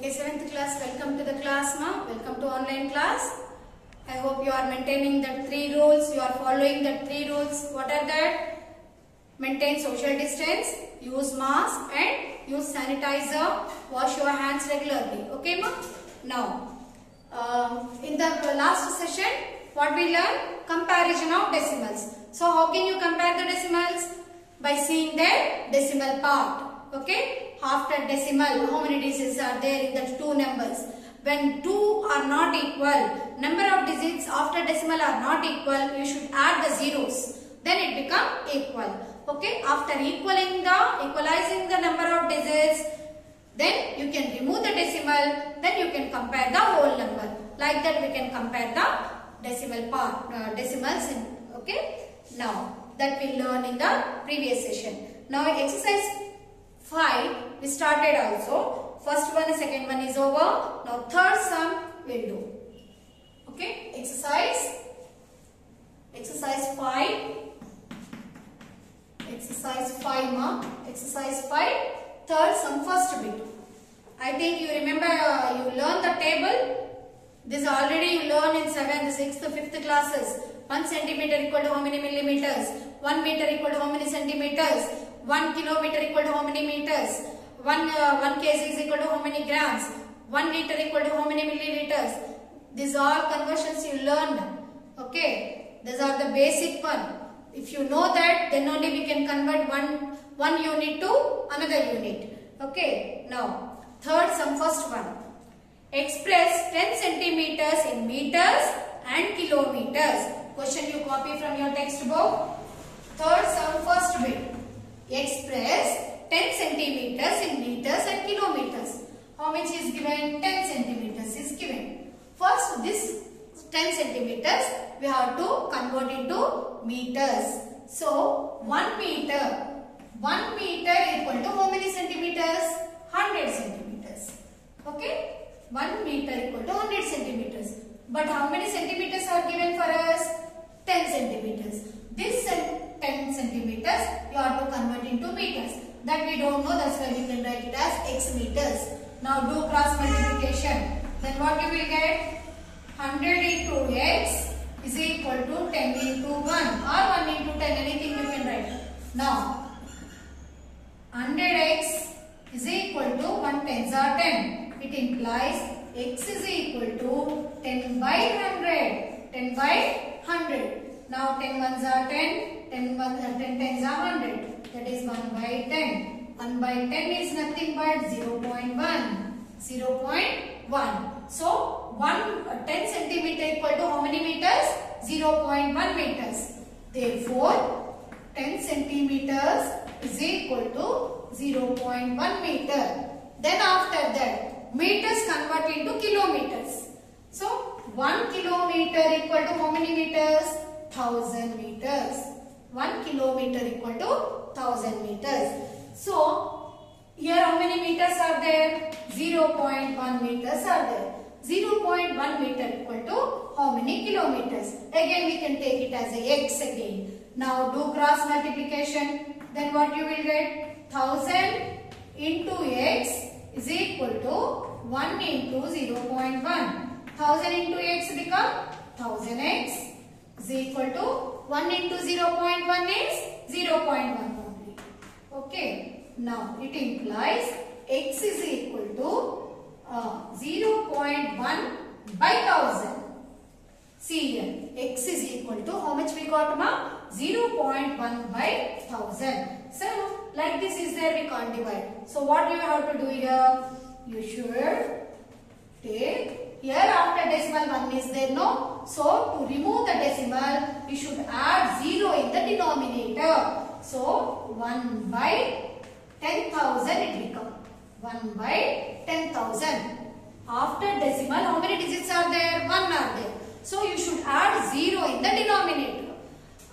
Okay, 7th class, welcome to the class now. Welcome to online class. I hope you are maintaining the 3 rules. You are following the 3 rules. What are that? Maintain social distance, use mask and use sanitizer, wash your hands regularly. Okay, ma? Now, in the last session, what we learned? Comparison of decimals. So, how can you compare the decimals? By seeing their decimal part. Okay? After decimal, how many digits are there in the two numbers? When two are not equal, number of digits after decimal are not equal, you should add the zeros. Then it becomes equal. Okay? After equalizing the number of digits, then you can remove the decimal, then you can compare the whole number. Like that we can compare the decimal part, decimals. Okay? Now, that we learn in the previous session. Now, exercise 5 we started also. First one, second one is over. Now, third sum we will do. Okay? Exercise 5. Exercise 5, ma. Exercise 5, third sum, first bit. I think you remember you learned the table. This already you learned in 7th, 6th, 5th classes. 1 centimeter equal to how many millimeters? 1 meter equal to how many centimeters? 1 kilometer equal to how many meters? 1 kg is equal to how many grams? 1 liter equal to how many milliliters? These are conversions you learned. Okay, these are the basic one. If you know that, then only we can convert one unit to another unit. Okay, now third sum, first one. Express 10 centimeters in meters and kilometers. Question you copy from your textbook. Third sum, first bit. Express 10 centimeters in meters and kilometers. How much is given? 10 centimeters is given. First, this 10 centimeters we have to convert into meters. So, 1 meter. 1 meter equal to how many centimeters? 100 centimeters. Okay? 1 meter equal to 100 centimeters. But how many centimeters are given for us? 10 centimeters. This 10 centimeters you have to convert into meters. That we don't know, that's why we can write it as x meters. Now do cross multiplication. Then what you will get? 100 into x is equal to 10 into 1 or 1 into 10, anything you can write. Now 100x is equal to 1 tens are 10. It implies x is equal to 10 by 100. 10 by 100. Now 10 ones are 10, 10 tens are 100. That is 1 by 10. 1 by 10 is nothing but 0.1. 0.1. So 10 centimeter equal to how many meters? 0.1 meters. Therefore, 10 centimeters is equal to 0.1 meter. Then after that, meters convert into kilometers. So 1 kilometer equal to how many meters? 1000 meters. 1 kilometer equal to 1000 meters. So, here how many meters are there? 0.1 meters are there. 0.1 meter equal to how many kilometers? Again we can take it as a x again. Now do cross multiplication. Then what you will get? 1000 into x is equal to 1 into 0.1. 1000 into x become 1000x is equal to 1 into 0.1 is 0.1 only. Okay. Now it implies x is equal to 0.1 by 1000. See here, x is equal to how much we got, ma? 0.1 by 1000. So like this is there, we can't divide. So what you have to do here? You should take here after decimal 1 is there, no? So to remove the decimal, you should add 0 in the denominator. So 1 by 10,000 it becomes. 1 by 10,000. After decimal, how many digits are there? 1 are there. So you should add 0 in the denominator.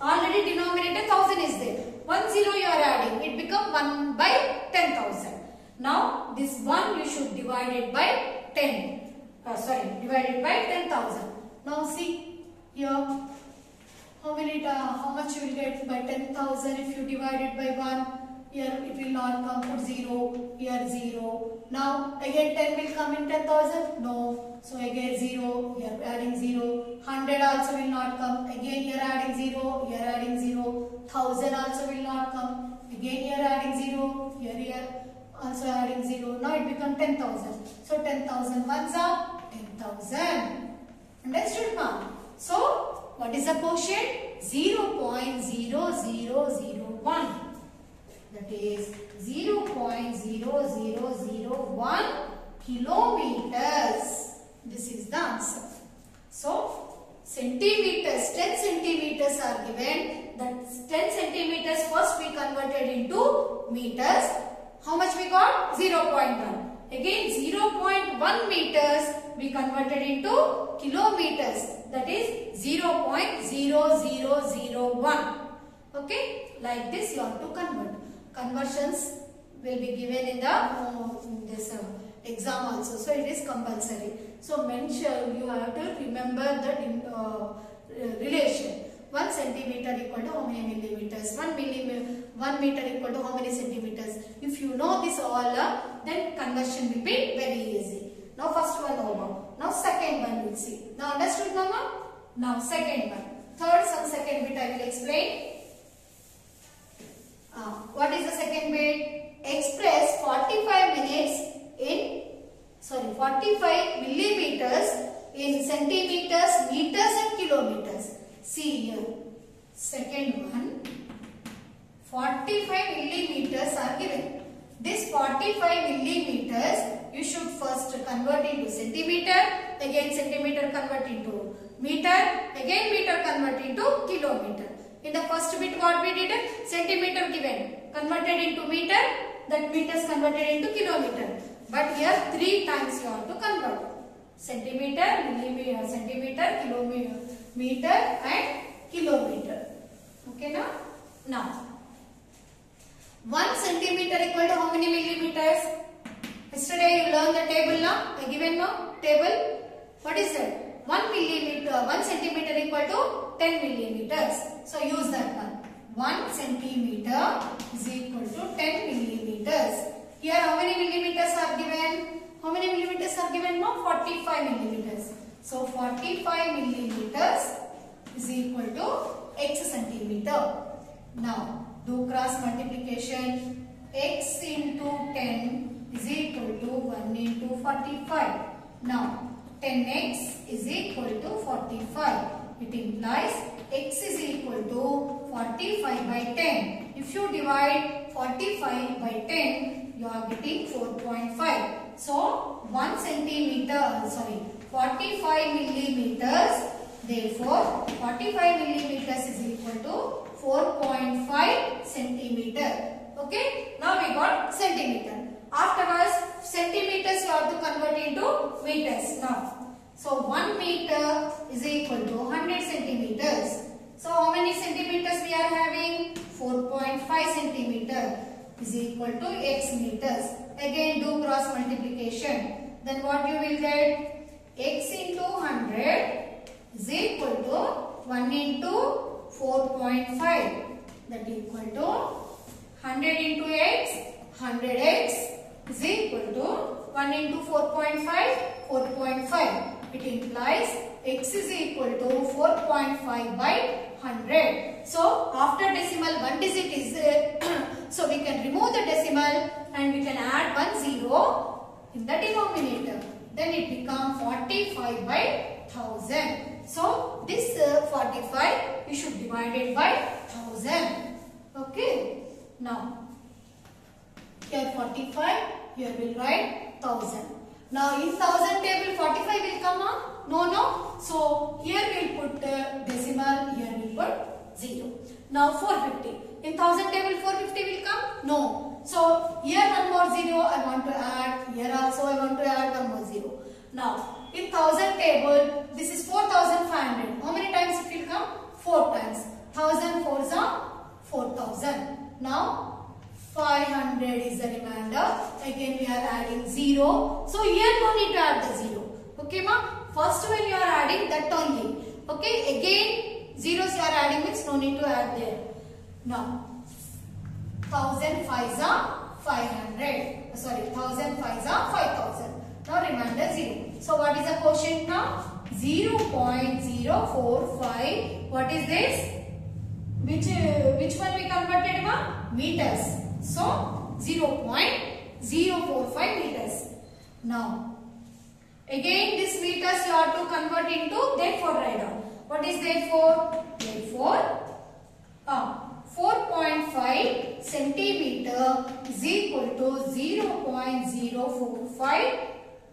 Already denominator 1000 is there. 1 0 you are adding. It becomes 1 by 10,000. Now this 1 you should divide it by 10. Divided by 10,000. Now see here, how much you will get by 10,000 if you divide it by 1? Here it will not come. Put 0. Here 0. Now again 10 will come in 10,000. No. So again 0. Here adding 0. 100 also will not come. Again here adding 0. Here adding 0. 1000 also will not come. Again here adding 0. Here also adding 0. Now it becomes 10,000. So 10,000 ones are 10,000. Understood, ma'am? So what is the quotient? 0.0001. That is 0.0001 kilometers. This is the answer. So centimeters, 10 centimeters are given. That 10 centimeters first we converted into meters. How much we got? 0.1. Again 0.1 meters we converted into kilometers. That is 0.0001. Okay, like this you have to convert. Conversions will be given in the this exam also. So it is compulsory. So mention, you have to remember the relation. 1 centimeter equal to how many millimeters? 1 meter equal to how many centimeters? If you know this all, then conversion will be very easy. Now first one over. Now second one we'll see. Now understood, mama? Now second one. Third, some second bit I will explain. What is the second bit? Express 45 millimeters in centimeters, meters and kilometers. See here. Second one. 45 millimeters are given. This 45 millimeters you should first convert into centimeter, again centimeter convert into meter, again meter convert into kilometer. In the first bit what we did? Centimeter given, converted into meter, that meters converted into kilometer. But here 3 times you have to convert. Centimeter, millimeter, centimeter, kilometer, meter and kilometer. Okay now? Now 1 centimeter equal to how many millimeters? Yesterday you learned the table now. I given now table. What is that? 1 centimeter equal to 10 millimeters. So use that one. 1 centimeter is equal to 10 millimeters. Here how many millimeters are given? How many millimeters are given now? 45 millimeters. So 45 millimeters is equal to x centimeter. Now do cross multiplication. X into 10 is equal to 1 into 45. Now 10x is equal to 45. It implies x is equal to 45 by 10. If you divide 45 by 10, you are getting 4.5. So 1 centimeter, 45 millimeters. Therefore, 45 millimeters is equal to 4.5 centimeter. Okay. Now we got centimeter. Afterwards, centimeters you have to convert into meters now. So 1 meter is equal to 100 centimeters. So how many centimeters we are having? 4.5 centimeter is equal to x meters. Again do cross multiplication. Then what you will get? X into 100 is equal to 1 into 4.5. That equal to 100 into x. 100x is equal to 1 into 4.5. 4.5. It implies x is equal to 4.5 by 100. So after decimal 1 digit is there. So we can remove the decimal and we can add 1 0 in the denominator. Then it becomes 45 by 1000. So this 45 you should divide it by 1000. Okay. Now here 45, here we'll write 1000. Now in 1000 table 45 will come on? No. So here we'll put decimal, here we'll put 0. Now 450. In 1000 table 450 will come? No. So here one more 0 I want to add. Here also I want to add one more 0. Now in 1000 table this is 4500. How many times it will come? 4 times. 1000 4s are 4000. Now 500 is the remainder. Again we are adding 0. So here no need to add the 0. Okay ma? First when you are adding that only. Okay. Again zeros you are adding means no need to add there. Now 1000 5s are 500. Sorry, 1000 5s are 5000. Now remainder 0. So what is the quotient now? 0.045. What is this? Which one we converted now? Meters. So 0.045 meters. Now again this meters you have to convert into therefore write down. What is therefore? Therefore 4.5 centimeter is equal to 0.045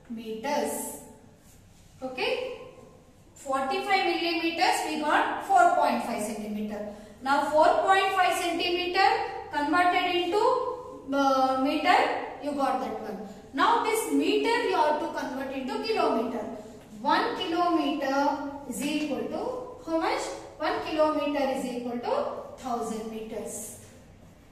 meters. Okay. 45 millimeters we got 4.5 centimeter. Now 4.5 centimeter converted into meter, you got that one. Now this meter you have to convert into kilometer. 1 kilometer is equal to how much? 1 kilometer is equal to 1000 meters.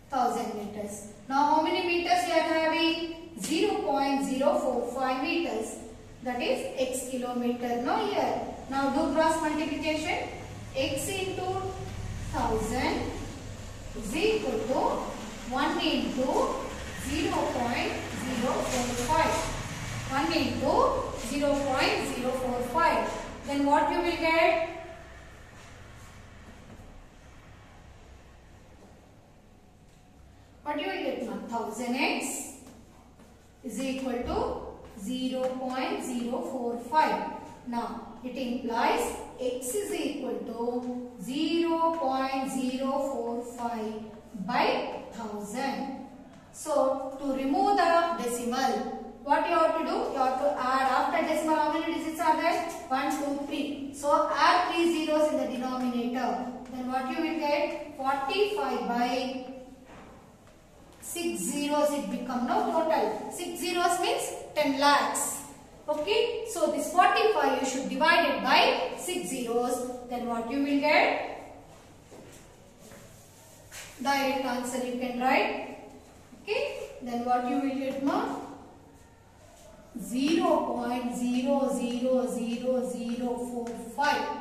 1000 meters. Now how many meters we are having? 0.045 meters. That is x kilometer. Now here. Now do cross multiplication. X into 1000 is equal to 1 into 0.045. 1 into 0.045. Then what you will get? What you will get now? 1000x is equal to 0.045. Now it implies x is equal to 0.045 by 1000. So to remove the decimal, what you have to do? You have to add after decimal. How many digits are there? 1, 2, 3. So add 3 zeros in the denominator. Then what you will get? 45 by 6 zeros it become no total. 6 zeros means 10 lakhs. Okay. So this 45 you should divide it by 6 zeros. Then what you will get? Direct answer you can write. Okay. Then what you will get now? 0.00045.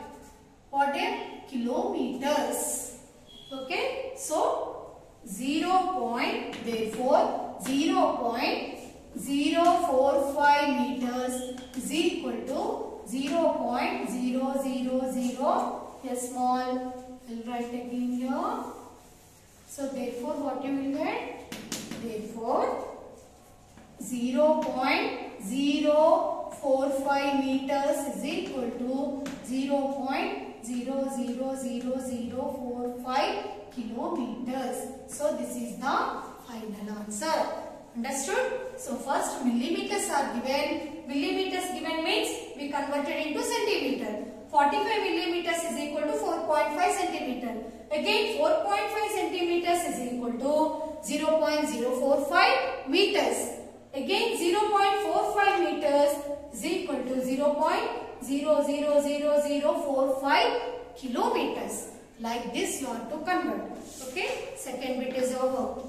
What is kilometers? Okay. So therefore 0.045 meters is equal to 0.000 a small, I'll write again here. So therefore what you will get? Therefore 0.045 meters is equal to 0.00045 kilometers. So this is the final answer. Understood? So first millimeters are given. Millimeters given means we converted into centimeter. 45 millimeters is equal to 4.5 centimeter. Again 4.5 centimeters is equal to 0.045 meters. Again 0.45 meters is equal to 0.00045 kilometers. Like this you have to convert. Okay. Second bit is over.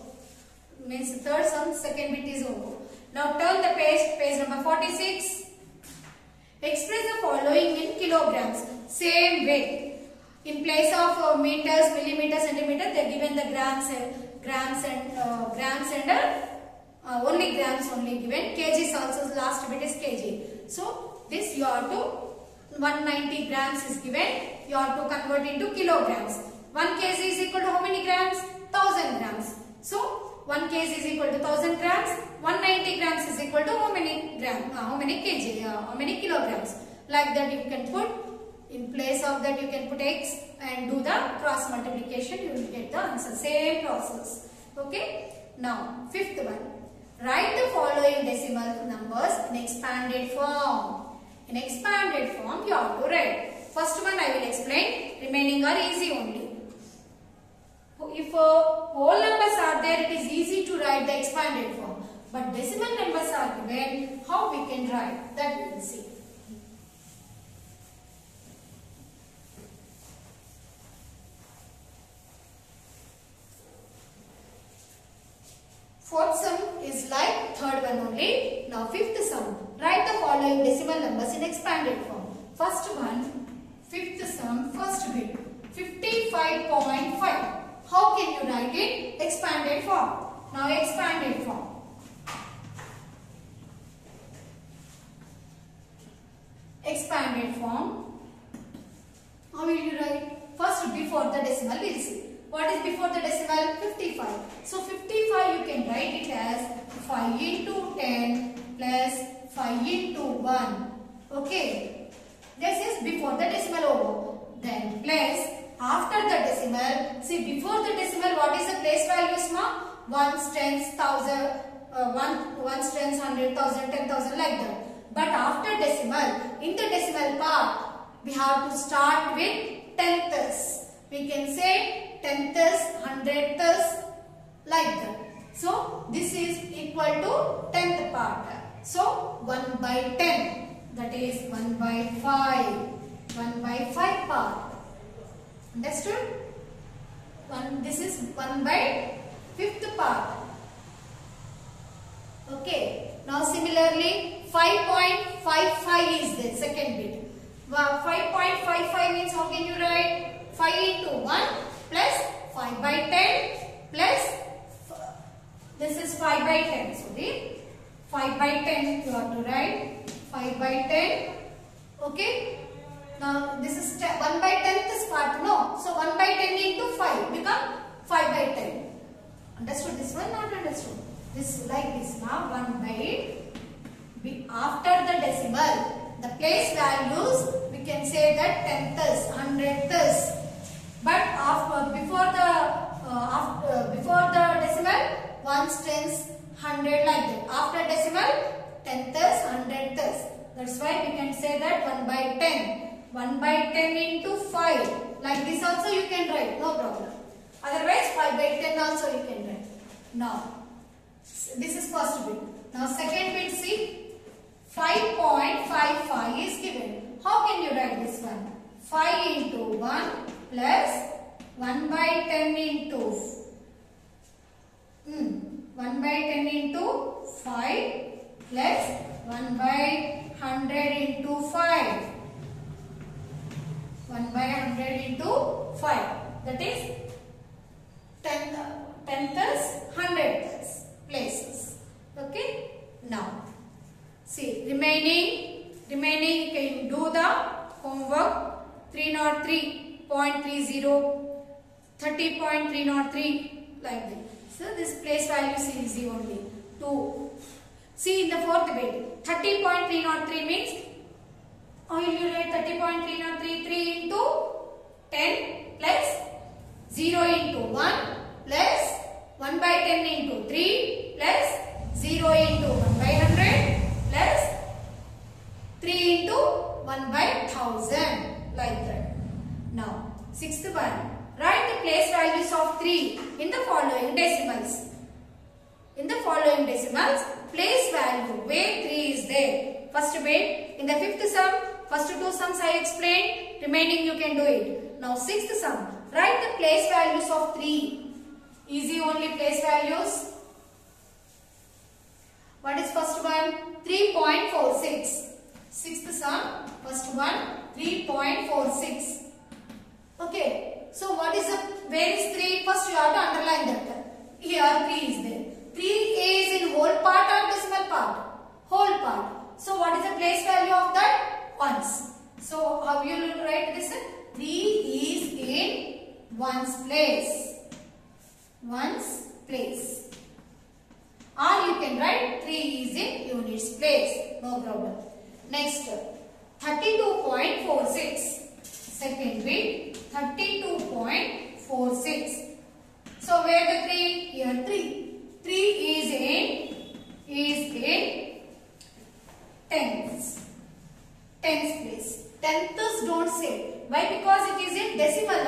Means third sum, second bit is over. Now turn the page, page number 46. Express the following in kilograms. Same way. In place of meters, millimeters, centimeters, they are given the grams and only grams only given. Kgs also, last bit is kg. So this you have to 190 grams is given. You have to convert into kilograms. 1 kg is equal to how many grams? 1000 grams. So 1 kg is equal to 1000 grams. 190 grams is equal to how many grams? How many kg? How many kilograms? Like that you can put. In place of that you can put x and do the cross multiplication. You will get the answer. Same process. Okay. Now fifth one. Write the following decimal numbers in expanded form. In expanded form you have to write. First one I will explain. Remaining are easy only. If whole numbers are there, it is easy to write the expanded form. But decimal numbers are given. How we can write? That we will see. Fourth sum is like third one only. Now fifth sum. Write the following decimal numbers in expanded form. First one, fifth sum, first bit, 55.5. How can you write in expanded form? Now expanded form. Expanded form. How will you write? First, before the decimal we'll see. What is before the decimal? 55. So 55 you can write it as 5 into 10 plus 5 into 1. Okay. This is before the decimal over. Then plus after the decimal. See, before the decimal what is the place values ma? Ones, tens, thousand, ones, tens, 100,000, 10,000 like that. But after decimal, in the decimal part, we have to start with tenths. We can say tenths, hundredths like that. So this is equal to tenth part. So 1 by 10, that is 1 by 5. 1 by 5 part. Understood? This is 1 by 5th part. Okay. Now similarly 5.55 is the second bit. 5.55 means how can you write? 5 into 1 plus 5 by 10 plus this is 5 by 10. Sorry. 5 by 10 you have to write. 5 by 10. Okay. Now this is 1 by 10th part. No. So 1 by 10 into 5 become 5 by 10. Understood this one? Not understood. This like this now. 1 by after the decimal, the place values we can say that tenths, hundredths. But before the decimal, ones, tens, hundred like that. After decimal, tenths, hundredths. That's why we can say that 1 by 10. 1 by 10 into 5. Like this also you can write, no problem. Otherwise 5 by 10 also you can write. Now, this is first bit. Now second bit, see. 5.55 is given. How can you write this one? 5 into 1 plus 1 by 10 into 1 by 10 into 5 plus 1 by 100 into 5. 1 by 100 into 5. That is tenths, hundredths places. Okay. Now, see, remaining you can do the homework. 303.30, 30.303 like that. So this place value is easy only. 2. See in the fourth bit, 30.303 means how will you write 30.303? 3 into 10 plus 0 into 1 plus 1 by 10 into 3 plus 0 into 1 by 100 plus 3 into 1 by 1000 like that. Now, sixth one. Write the place values of 3 in the following decimals. In the following decimals, place value where 3 is there. First bit, in the fifth sum, first two sums I explained, remaining you can do it. Now, sixth sum. Write the place values of 3. Easy only place values. What is first one? 3.46. Sixth sum, first one 3.46. Okay. So what is where is 3? First you have to underline that. Here 3 is there. 3 is in whole part or decimal part? Whole part. So what is the place value of that? Ones. So how you will write this? 3 is in ones place. Ones place. Or you can write 3 is in units place. No problem. Next, 32.46. Second bit, 32.46. So where the 3? Here 3. 3 is in tenths. Tenths place. Tenths don't say. Why? Because it is in decimal,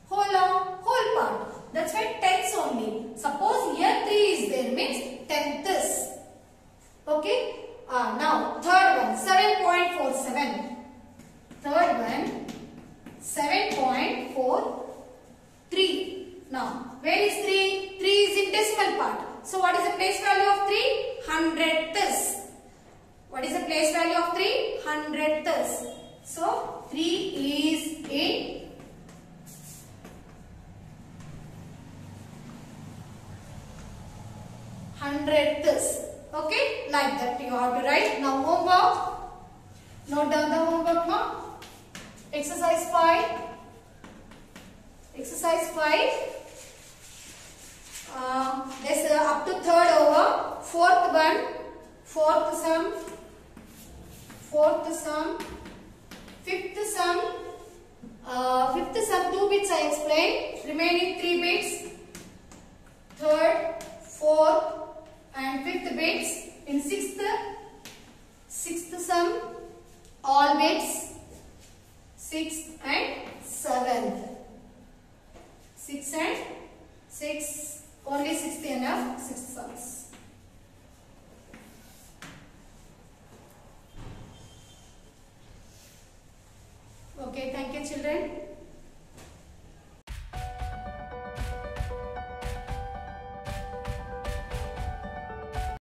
whole part. That's why tenths only. Suppose here 3 is there means tenths. Okay. Now third one 7.47. Third one 7.43. Now where is 3? 3 is in decimal part. So what is the place value of 3? Hundredths. What is the place value of 3? Hundredths. So 3 is in hundredths. Okay, like that you have to write. Now homework. Note down the homework now. Exercise 5. Exercise 5. This up to third over. Fourth one. Fourth sum. Fourth sum. Fifth sum. Fifth sum 2 bits I explained. Remaining 3 bits. Third, fourth, and fifth bits. In sixth sum, all bits. Sixth and seventh. 6 and 6. Only sixth enough. 6 sums. Okay, thank you children.